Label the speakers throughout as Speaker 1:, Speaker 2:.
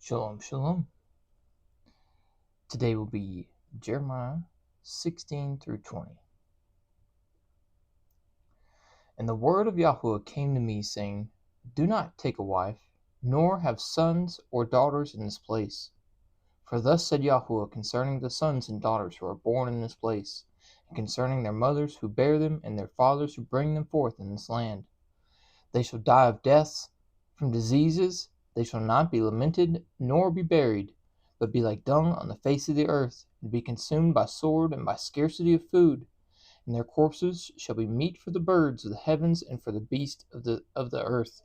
Speaker 1: Shalom, shalom. Today will be Jeremiah 16 through 20. And the word of Yahuwah came to me, saying, Do not take a wife, nor have sons or daughters in this place. For thus said Yahuwah concerning the sons and daughters who are born in this place, and concerning their mothers who bear them, and their fathers who bring them forth in this land. They shall die of deaths, from diseases. They shall not be lamented, nor be buried, but be like dung on the face of the earth, and be consumed by sword and by scarcity of food. And their corpses shall be meat for the birds of the heavens and for the beasts of the earth.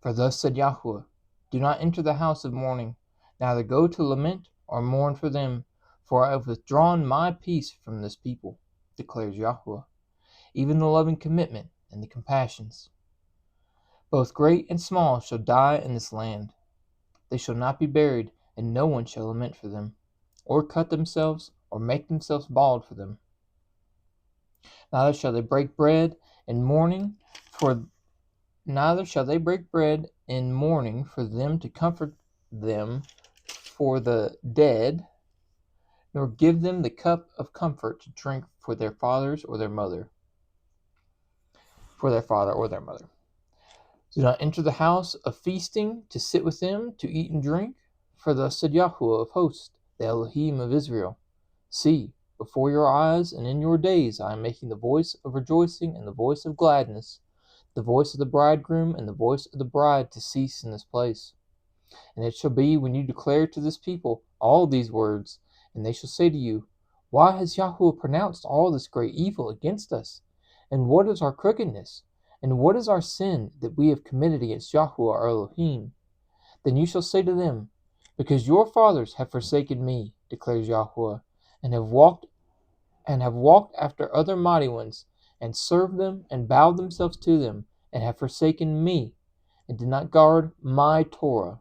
Speaker 1: For thus said Yahuwah, Do not enter the house of mourning, neither go to lament or mourn for them, for I have withdrawn my peace from this people, declares Yahuwah, even the loving commitment and the compassions. Both great and small shall die in this land. They shall not be buried, and no one shall lament for them, or cut themselves, or make themselves bald for them. Neither shall they break bread in mourning for them to comfort them for the dead, nor give them the cup of comfort to drink for their fathers or their mother. For their father or their mother. Do not enter the house of feasting to sit with them, to eat and drink. For thus said Yahuwah of hosts, the Elohim of Israel, See, before your eyes and in your days I am making the voice of rejoicing and the voice of gladness, the voice of the bridegroom and the voice of the bride to cease in this place. And it shall be when you declare to this people all these words, and they shall say to you, Why has Yahuwah pronounced all this great evil against us? And what is our crookedness? And what is our sin that we have committed against Yahuwah our Elohim? Then you shall say to them, Because your fathers have forsaken me, declares Yahuwah, and have walked after other mighty ones, and served them, and bowed themselves to them, and have forsaken me, and did not guard my Torah.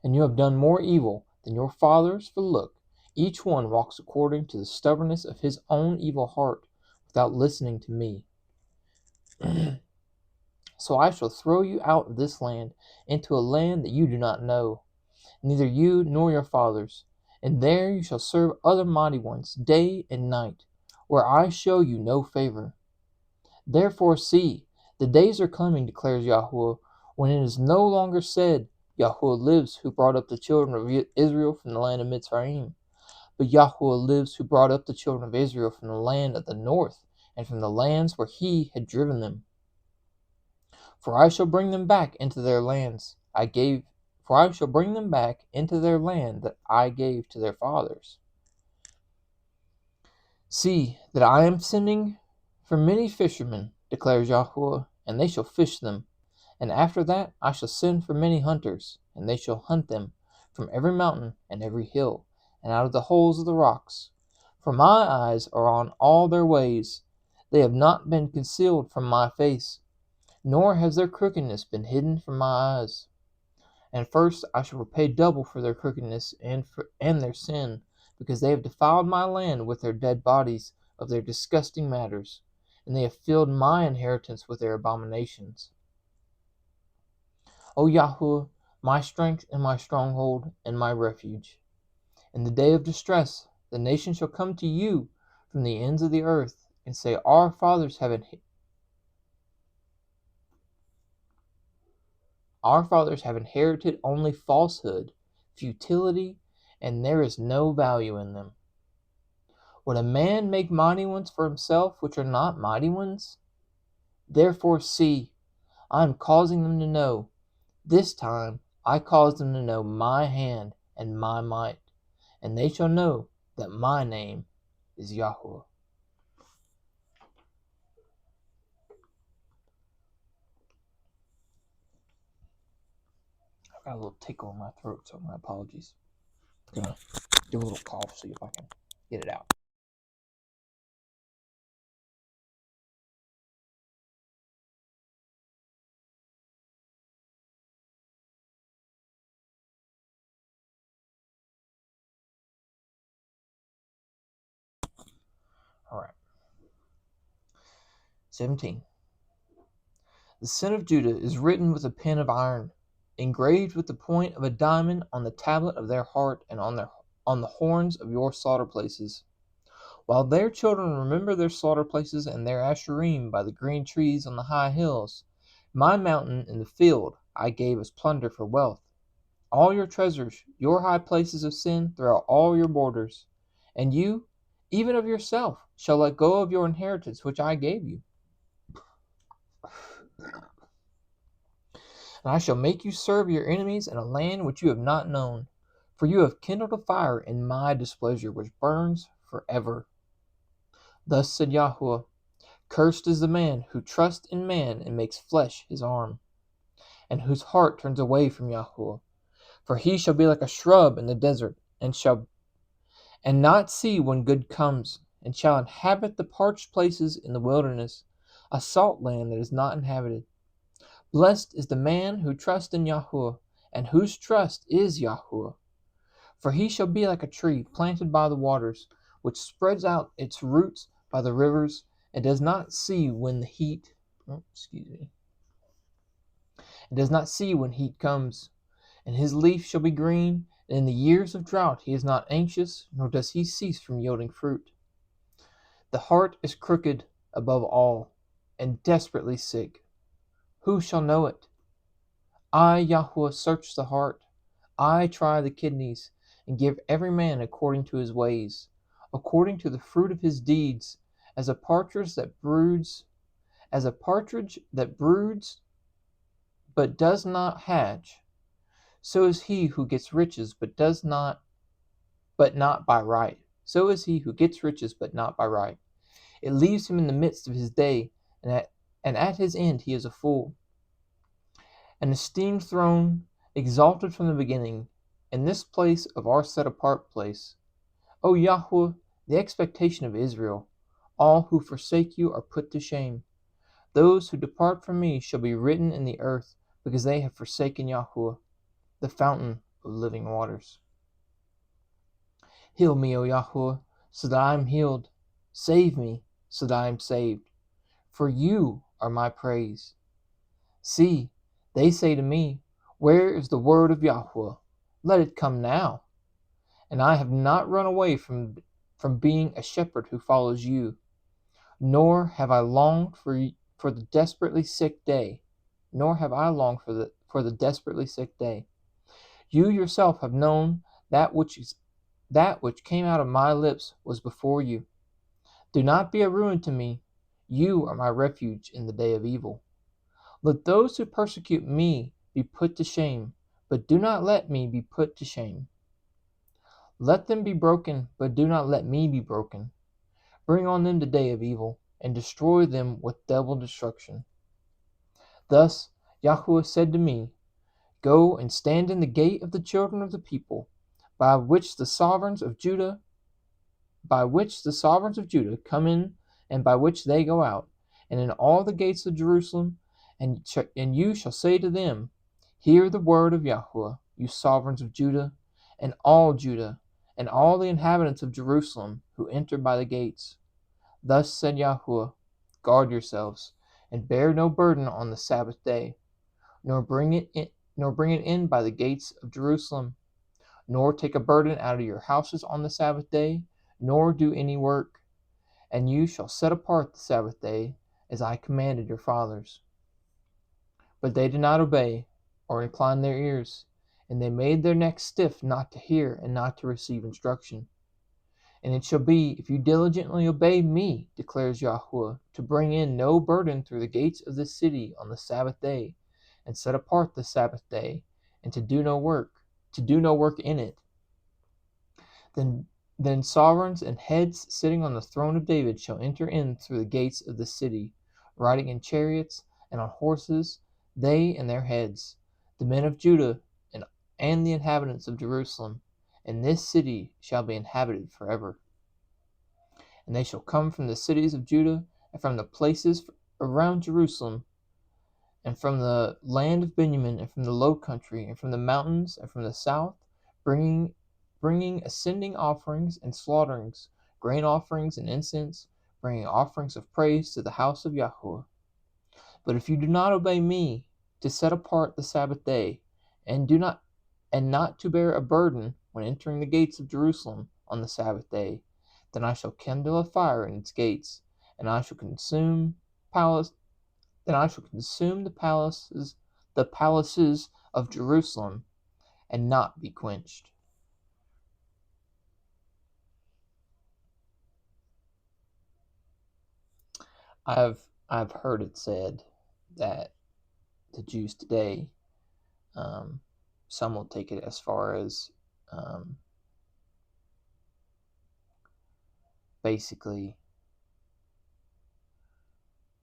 Speaker 1: And you have done more evil than your fathers, for look, each one walks according to the stubbornness of his own evil heart, without listening to me. So I shall throw you out of this land into a land that you do not know, neither you nor your fathers, and there you shall serve other mighty ones day and night, where I show you no favor. Therefore see, the days are coming, declares Yahuwah, when it is no longer said, Yahuwah lives who brought up the children of Israel from the land of Mitzrayim, but Yahuwah lives who brought up the children of Israel from the land of the north, and from the lands where he had driven them. For I shall bring them back into their lands For I shall bring them back into their land that I gave to their fathers. See that I am sending for many fishermen, declares Yahuwah, and they shall fish them. And after that I shall send for many hunters, and they shall hunt them from every mountain and every hill, and out of the holes of the rocks. For my eyes are on all their ways. They have not been concealed from my face, nor has their crookedness been hidden from my eyes. And first I shall repay double for their crookedness and their sin, because they have defiled my land with their dead bodies of their disgusting matters, and they have filled my inheritance with their abominations. O Yahuwah, my strength and my stronghold and my refuge. In the day of distress, the nation shall come to you from the ends of the earth, and say, Our fathers have inherited only falsehood, futility, and there is no value in them. Would a man make mighty ones for himself which are not mighty ones? Therefore see, I am causing them to know. This time I cause them to know my hand and my might, and they shall know that my name is Yahuwah. I've got a little tickle in my throat, so my apologies. I'm gonna do a little cough, see if I can get it out. Alright. 17. The sin of Judah is written with a pen of iron. engraved with the point of a diamond on the tablet of their heart and on the horns of your slaughter places. While their children remember their slaughter places and their asherim by the green trees on the high hills, my mountain in the field I gave as plunder for wealth. All your treasures, your high places of sin throughout all your borders. And you, even of yourself, shall let go of your inheritance which I gave you. And I shall make you serve your enemies in a land which you have not known. For you have kindled a fire in my displeasure which burns forever. Thus said Yahweh, cursed is the man who trusts in man and makes flesh his arm, and whose heart turns away from Yahweh. For he shall be like a shrub in the desert, and not see when good comes, and shall inhabit the parched places in the wilderness, a salt land that is not inhabited. Blessed is the man who trusts in Yahweh, and whose trust is Yahweh. For he shall be like a tree planted by the waters, which spreads out its roots by the rivers, and does not see when heat comes, and his leaf shall be green, and in the years of drought he is not anxious, nor does he cease from yielding fruit. The heart is crooked above all, and desperately sick. Who shall know it? I, Yahweh, search the heart. I try the kidneys, and give every man according to his ways, according to the fruit of his deeds, as a partridge that broods but does not hatch. So is he who gets riches, but not by right. So is he who gets riches, but not by right. It leaves him in the midst of his day, and at his end he is a fool. An esteemed throne, exalted from the beginning, in this place of our set-apart place. O Yahweh, the expectation of Israel, all who forsake you are put to shame. Those who depart from me shall be written in the earth, because they have forsaken Yahweh, the fountain of living waters. Heal me, O Yahweh, so that I am healed. Save me, so that I am saved. For you are my praise. See, they say to me, where is the word of Yahweh? Let it come now. And I have not run away from being a shepherd who follows you, nor have I longed for the desperately sick day, nor have I longed for the desperately sick day. You yourself have known that which came out of my lips was before you. Do not be a ruin to me. You are my refuge in the day of evil. Let those who persecute me be put to shame, but do not let me be put to shame. Let them be broken, but do not let me be broken. Bring on them the day of evil, and destroy them with double destruction. Thus Yahweh said to me, go and stand in the gate of the children of the people, by which the sovereigns of Judah come in, and by which they go out, and in all the gates of Jerusalem, and you shall say to them, hear the word of Yahweh, you sovereigns of Judah, and all the inhabitants of Jerusalem who enter by the gates. Thus said Yahweh, guard yourselves, and bear no burden on the Sabbath day, nor bring it in by the gates of Jerusalem, nor take a burden out of your houses on the Sabbath day, nor do any work. And you shall set apart the Sabbath day, as I commanded your fathers. But they did not obey, or incline their ears, and they made their necks stiff not to hear and not to receive instruction. And it shall be, if you diligently obey me, declares Yahweh, to bring in no burden through the gates of this city on the Sabbath day, and set apart the Sabbath day, and to do no work in it. Then sovereigns and heads sitting on the throne of David shall enter in through the gates of the city, riding in chariots and on horses, they and their heads, the men of Judah and the inhabitants of Jerusalem, and this city shall be inhabited forever. And they shall come from the cities of Judah, and from the places around Jerusalem, and from the land of Benjamin, and from the low country, and from the mountains, and from the south, bringing ascending offerings and slaughterings, grain offerings and incense, bringing offerings of praise to the house of Yahweh. But if you do not obey me, to set apart the Sabbath day, and not to bear a burden when entering the gates of Jerusalem on the Sabbath day. Then I shall kindle a fire in its gates, and I shall consume palace. Then I shall consume the palaces of Jerusalem, and not be quenched. I've heard it said that the Jews today, some will take it as far as basically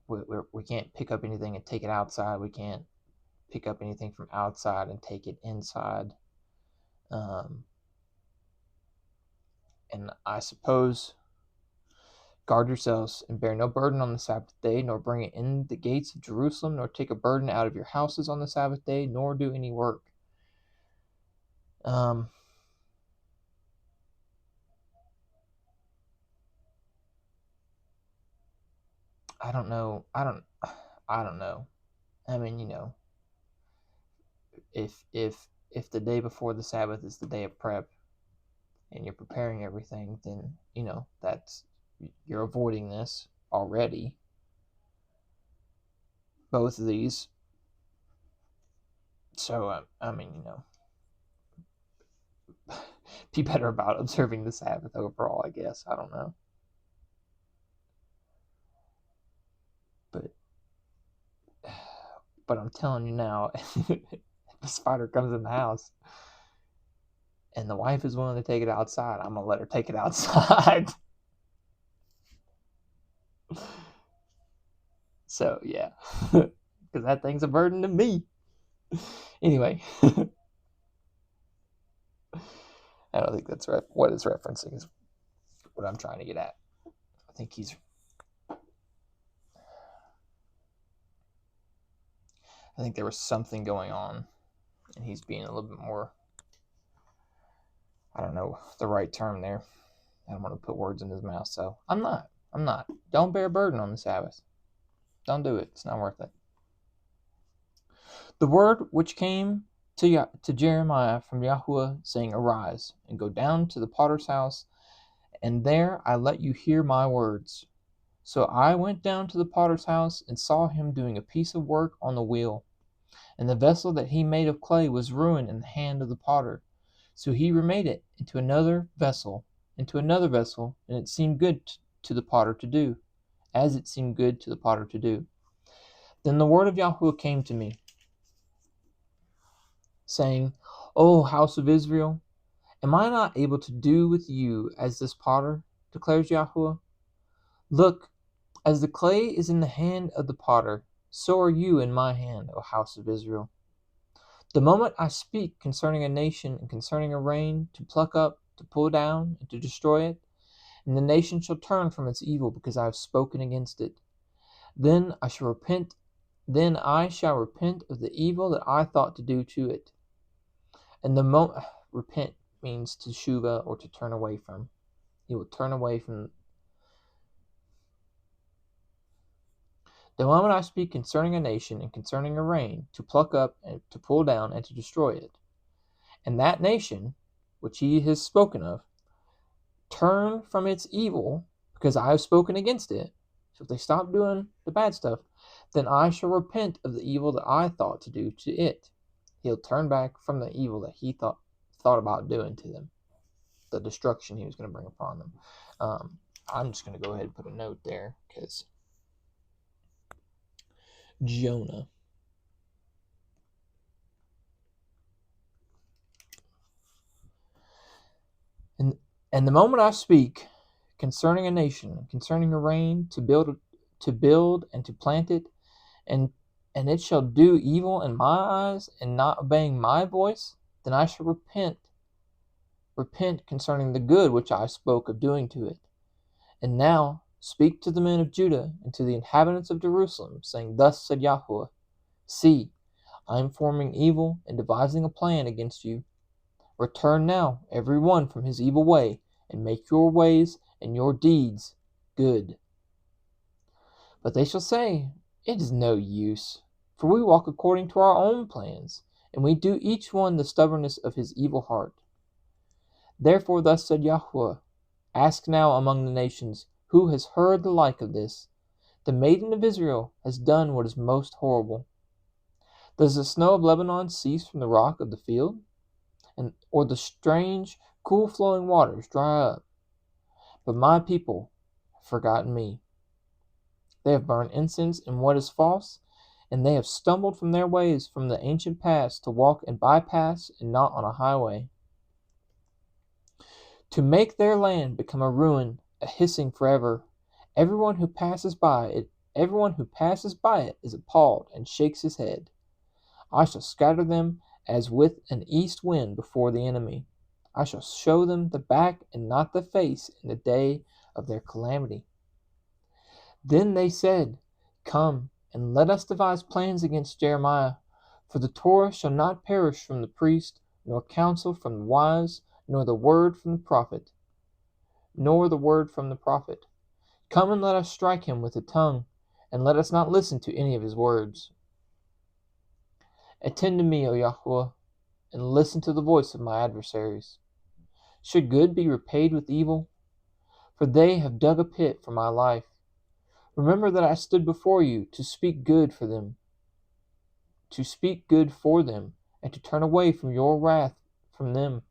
Speaker 1: we can't pick up anything and take it outside. We can't pick up anything from outside and take it inside. And I suppose, guard yourselves, and bear no burden on the Sabbath day, nor bring it in the gates of Jerusalem, nor take a burden out of your houses on the Sabbath day, nor do any work. I don't know. I don't know. I mean, if the day before the Sabbath is the day of prep, and you're preparing everything, then that's you're avoiding this already. Both of these. So I mean, be better about observing the Sabbath overall, I guess. I don't know. But I'm telling you now, if a spider comes in the house and the wife is willing to take it outside, I'm gonna let her take it outside. So yeah, because that thing's a burden to me. Anyway, I don't think that's what it's referencing is what I'm trying to get at. I think there was something going on, and he's being a little bit more, I don't know the right term there. I don't want to put words in his mouth, so I'm not. Don't bear a burden on the Sabbath. Don't do it. It's not worth it. The word which came to Jeremiah from Yahuwah, saying, Arise, and go down to the potter's house, and there I let you hear my words. So I went down to the potter's house, and saw him doing a piece of work on the wheel. And the vessel that he made of clay was ruined in the hand of the potter. So he remade it into another vessel, and it seemed good to the potter to do, as it seemed good to the potter to do. Then the word of Yahuwah came to me, saying, O house of Israel, am I not able to do with you as this potter, declares Yahuwah? Look, as the clay is in the hand of the potter, so are you in my hand, O house of Israel. The moment I speak concerning a nation and concerning a reign, to pluck up, to pull down, and to destroy it, and the nation shall turn from its evil, because I have spoken against it. Then I shall repent of the evil that I thought to do to it. And the moment repent means to shuva, or to turn away from. He will turn away from. The moment I speak concerning a nation and concerning a reign, to pluck up and to pull down and to destroy it, and that nation which he has spoken of turn from its evil, because I have spoken against it. So if they stop doing the bad stuff, then I shall repent of the evil that I thought to do to it. He'll turn back from the evil that he thought about doing to them, the destruction he was going to bring upon them. I'm just going to go ahead and put a note there, because Jonah. And the moment I speak concerning a nation, concerning a reign, to build and to plant it, and it shall do evil in my eyes, and not obeying my voice, then I shall repent concerning the good which I spoke of doing to it. And now speak to the men of Judah and to the inhabitants of Jerusalem, saying, Thus said Yahuwah, See, I am forming evil and devising a plan against you. Return now, every one from his evil way, and make your ways and your deeds good. But they shall say, It is no use, for we walk according to our own plans, and we do each one the stubbornness of his evil heart. Therefore thus said Yahweh, ask now among the nations, who has heard the like of this? The maiden of Israel has done what is most horrible. Does the snow of Lebanon cease from the rock of the field? Or the strange, cool flowing waters dry up? But my people have forgotten me. They have burned incense in what is false, and they have stumbled from their ways from the ancient paths to walk in bypaths and not on a highway. To make their land become a ruin, a hissing forever. Everyone who passes by it is appalled and shakes his head. I shall scatter them as with an east wind before the enemy. I shall show them the back and not the face in the day of their calamity. Then they said, come, and let us devise plans against Jeremiah. For the Torah shall not perish from the priest, nor counsel from the wise, nor the word from the prophet. Come and let us strike him with the tongue, and let us not listen to any of his words. Attend to me, O Yahweh, and listen to the voice of my adversaries. Should good be repaid with evil? For they have dug a pit for my life. Remember that I stood before you to speak good for them, and to turn away from your wrath from them.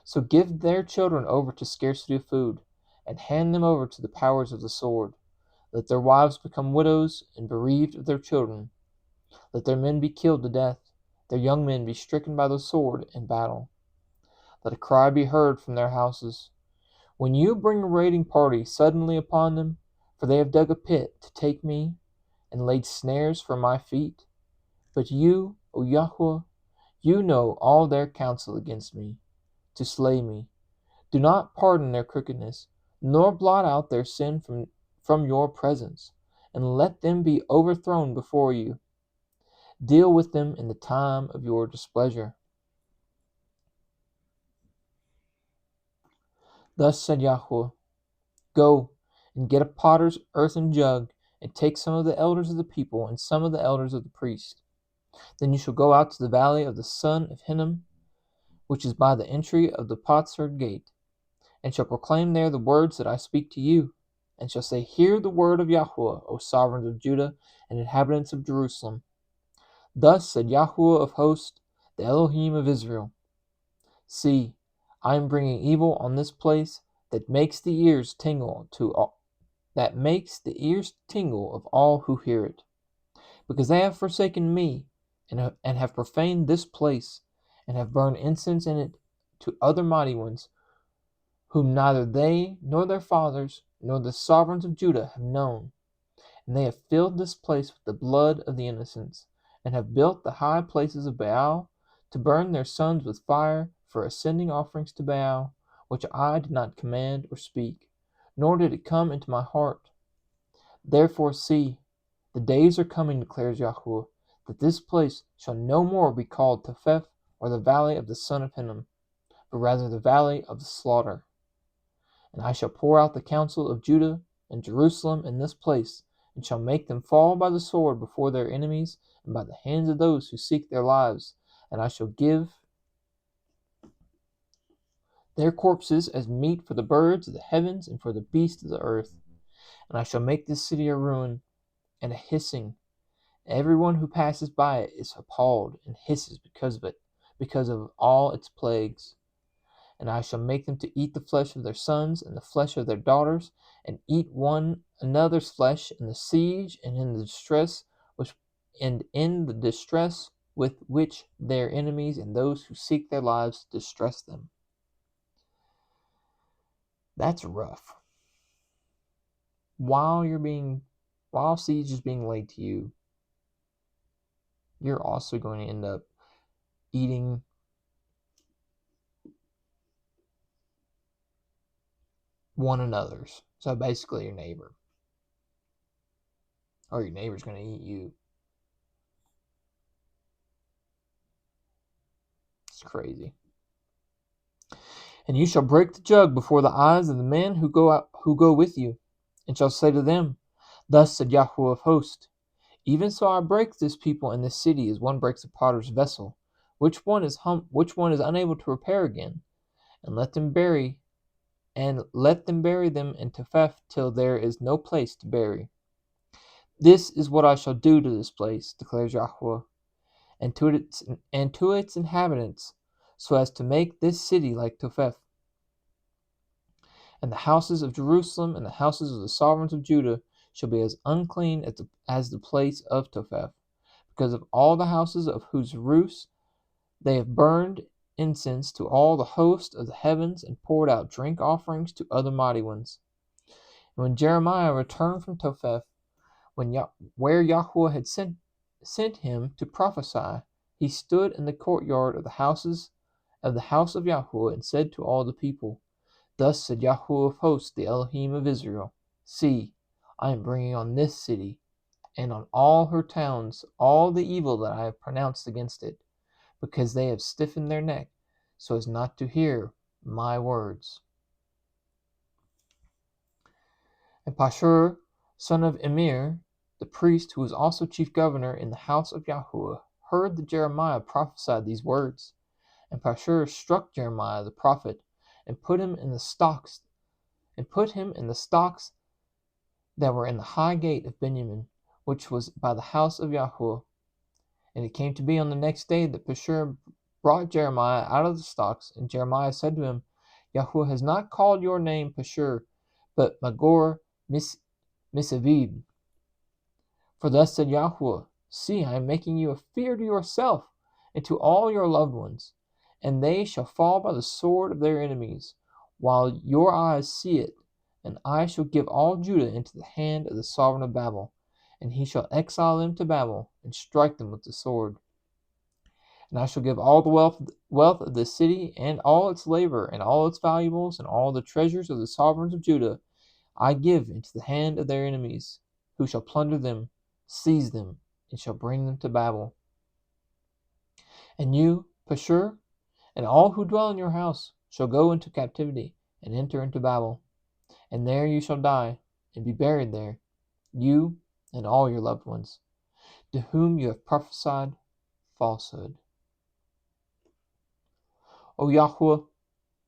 Speaker 1: So give their children over to scarcity of food, and hand them over to the powers of the sword. Let their wives become widows and bereaved of their children. Let their men be killed to death, their young men be stricken by the sword in battle. Let a cry be heard from their houses. When you bring a raiding party suddenly upon them, for they have dug a pit to take me, and laid snares for my feet. But you, O Yahweh, you know all their counsel against me, to slay me. Do not pardon their crookedness, nor blot out their sin from your presence, and let them be overthrown before you. Deal with them in the time of your displeasure. Thus said Yahweh, go and get a potter's earthen jug, and take some of the elders of the people and some of the elders of the priests. Then you shall go out to the valley of the son of Hinnom, which is by the entry of the potsherd gate, and shall proclaim there the words that I speak to you, and shall say, hear the word of Yahweh, O sovereigns of Judah and inhabitants of Jerusalem. Thus said Yahweh of hosts, the Elohim of Israel, see, I am bringing evil on this place that makes the ears tingle of all who hear it, because they have forsaken me, and have profaned this place, and have burned incense in it to other mighty ones, whom neither they nor their fathers nor the sovereigns of Judah have known. And they have filled this place with the blood of the innocents, and have built the high places of Baal, to burn their sons with fire for ascending offerings to Baal, which I did not command or speak, nor did it come into my heart. Therefore see, the days are coming, declares Yahweh, that this place shall no more be called Topheth, or the valley of the son of Hinnom, but rather the valley of the slaughter. And I shall pour out the counsel of Judah and Jerusalem in this place, and shall make them fall by the sword before their enemies, and by the hands of those who seek their lives. And I shall give their corpses as meat for the birds of the heavens and for the beasts of the earth. And I shall make this city a ruin and a hissing. Everyone who passes by it is appalled and hisses because of it, because of all its plagues. And I shall make them to eat the flesh of their sons and the flesh of their daughters, and eat one another's flesh in the siege and in the distress with which their enemies and those who seek their lives distress them. That's rough. While siege is being laid to you, you're also going to end up eating one another's. So basically your neighbor. Or your neighbor's going to eat you. It's crazy. And you shall break the jug before the eyes of the men who go with you, and shall say to them, thus said Yahweh of hosts, even so I break this people in this city as one breaks a potter's vessel, which one is unable to repair again, and let them bury them in Topheth till there is no place to bury. This is what I shall do to this place, declares Yahweh, and to its inhabitants, so as to make this city like Topheth. And the houses of Jerusalem and the houses of the sovereigns of Judah shall be as unclean as the place of Topheth, because of all the houses of whose roofs they have burned incense to all the host of the heavens and poured out drink offerings to other mighty ones. And when Jeremiah returned from Topheth, where Yahweh had sent him to prophesy, he stood in the courtyard of the house of Yahweh, and said to all the people, Thus said Yahweh of hosts, the Elohim of Israel, See, I am bringing on this city, and on all her towns, all the evil that I have pronounced against it, because they have stiffened their neck, so as not to hear my words. And Pashur, son of Emir, the priest, who was also chief governor in the house of Yahweh, heard that Jeremiah prophesied these words. And Pashur struck Jeremiah the prophet, and put him in the stocks that were in the high gate of Benjamin, which was by the house of Yahweh. And it came to be on the next day that Pashur brought Jeremiah out of the stocks, and Jeremiah said to him, Yahweh has not called your name Pashur, but Magor Misavib. For thus said Yahweh, See, I am making you a fear to yourself and to all your loved ones, and they shall fall by the sword of their enemies, while your eyes see it. And I shall give all Judah into the hand of the sovereign of Babel, and he shall exile them to Babel, and strike them with the sword. And I shall give all the wealth of the city, and all its labor, and all its valuables, and all the treasures of the sovereigns of Judah, I give into the hand of their enemies, who shall plunder them, seize them, and shall bring them to Babel. And you, Pashur, and all who dwell in your house, shall go into captivity, and enter into Babel. And there you shall die, and be buried there, you and all your loved ones, to whom you have prophesied falsehood. O Yahweh,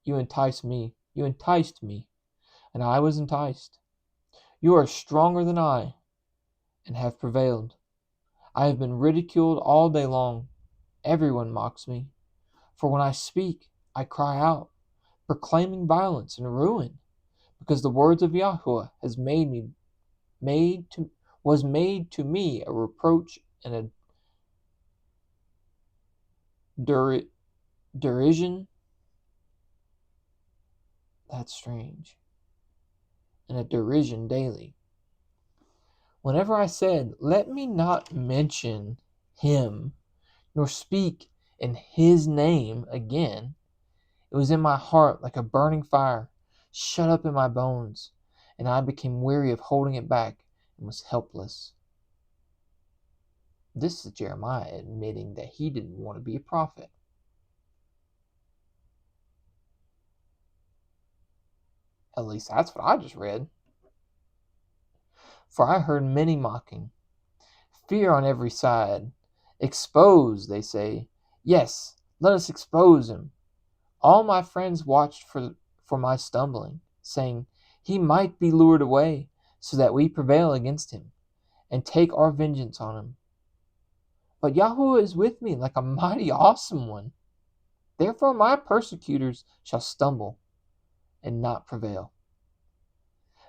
Speaker 1: you enticed me, and I was enticed. You are stronger than I, and have prevailed. I have been ridiculed all day long. Everyone mocks me. For when I speak, I cry out, proclaiming violence and ruin, because the words of Yahweh was made to me a reproach and a derision. That's strange. And a derision daily. Whenever I said, Let me not mention him, nor speak in his name again, it was in my heart like a burning fire, shut up in my bones, and I became weary of holding it back and was helpless. This is Jeremiah admitting that he didn't want to be a prophet. At least that's what I just read. For I heard many mocking, fear on every side. Expose, they say. Yes, let us expose him. All my friends watched for my stumbling, saying, He might be lured away, so that we prevail against him, and take our vengeance on him. But Yahweh is with me like a mighty awesome one. Therefore my persecutors shall stumble and not prevail.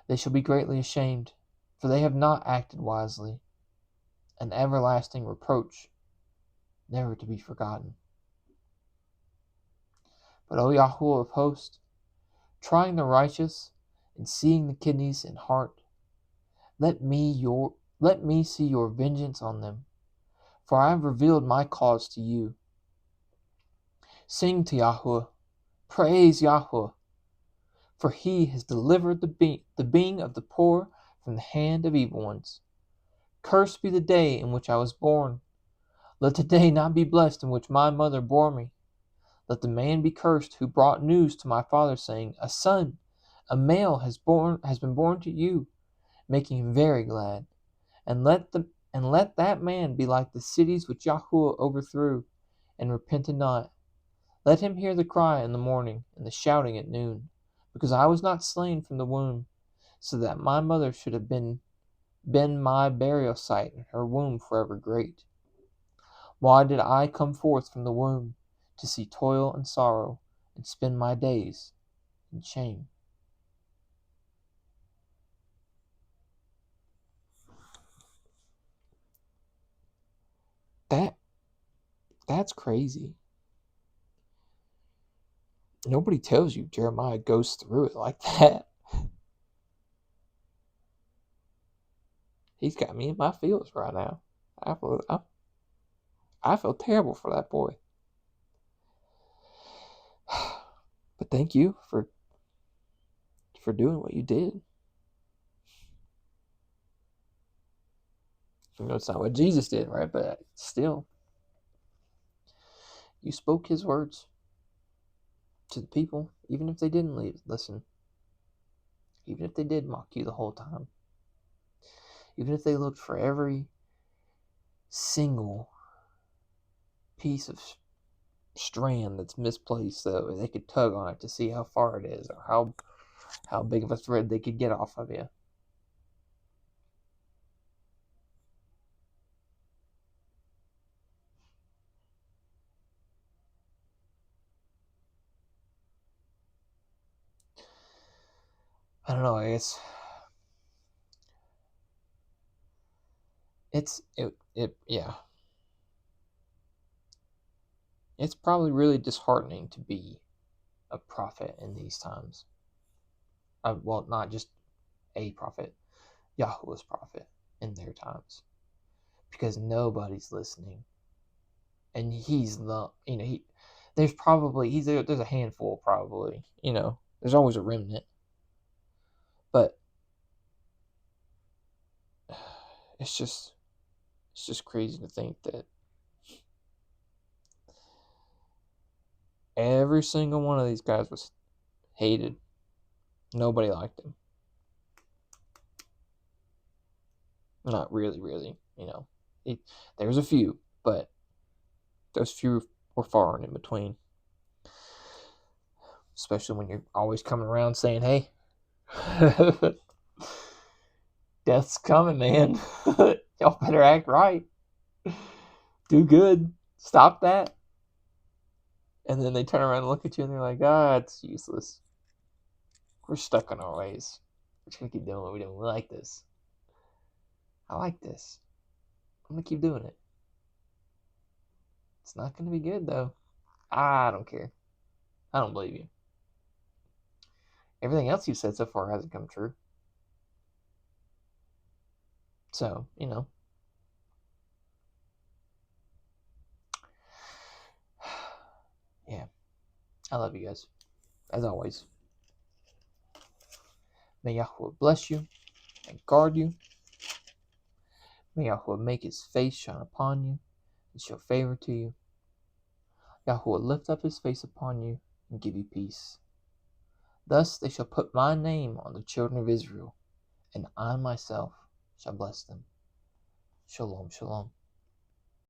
Speaker 1: They shall be greatly ashamed, for they have not acted wisely. An everlasting reproach, never to be forgotten. But O Yahweh of hosts, trying the righteous and seeing the kidneys and heart, let me see your vengeance on them, for I have revealed my cause to you. Sing to Yahweh, praise Yahweh, for he has delivered the being of the poor from the hand of evil ones. Cursed be the day in which I was born. Let the day not be blessed in which my mother bore me. Let the man be cursed who brought news to my father, saying, A son, a male has been born to you, making him very glad. And let that man be like the cities which Yahweh overthrew, and repented not. Let him hear the cry in the morning, and the shouting at noon, because I was not slain from the womb, so that my mother should have been my burial site, and her womb forever great. Why did I come forth from the womb, to see toil and sorrow, and spend my days in shame? That's crazy. Nobody tells you Jeremiah goes through it like that. He's got me in my feels right now. I feel terrible for that boy. But thank you for doing what you did. You know, it's not what Jesus did, right? But still, you spoke his words to the people, even if they didn't listen. Even if they did mock you the whole time. Even if they looked for every single piece of strand that's misplaced, so they could tug on it to see how far it is, or how big of a thread they could get off of you. I don't know. I guess yeah. It's probably really disheartening to be a prophet in these times. Well, not just a prophet, Yahweh's prophet in their times, because nobody's listening, and he's the there's a handful probably, there's always a remnant, but it's just crazy to think that every single one of these guys was hated. Nobody liked him. Not really. There's a few, but those few were far and in between. Especially when you're always coming around saying, "Hey, death's coming, man. Y'all better act right. Do good. Stop that." And then they turn around and look at you and they're like, it's useless. We're stuck in our ways. We're just going to keep doing what we're doing. We like this. I like this. I'm going to keep doing it. It's not going to be good, though. I don't care. I don't believe you. Everything else you've said so far hasn't come true. So, yeah. I love you guys. As always. May Yahweh bless you and guard you. May Yahweh make his face shine upon you and show favor to you. Yahweh lift up his face upon you and give you peace. Thus they shall put my name on the children of Israel, and I myself shall bless them. Shalom, shalom.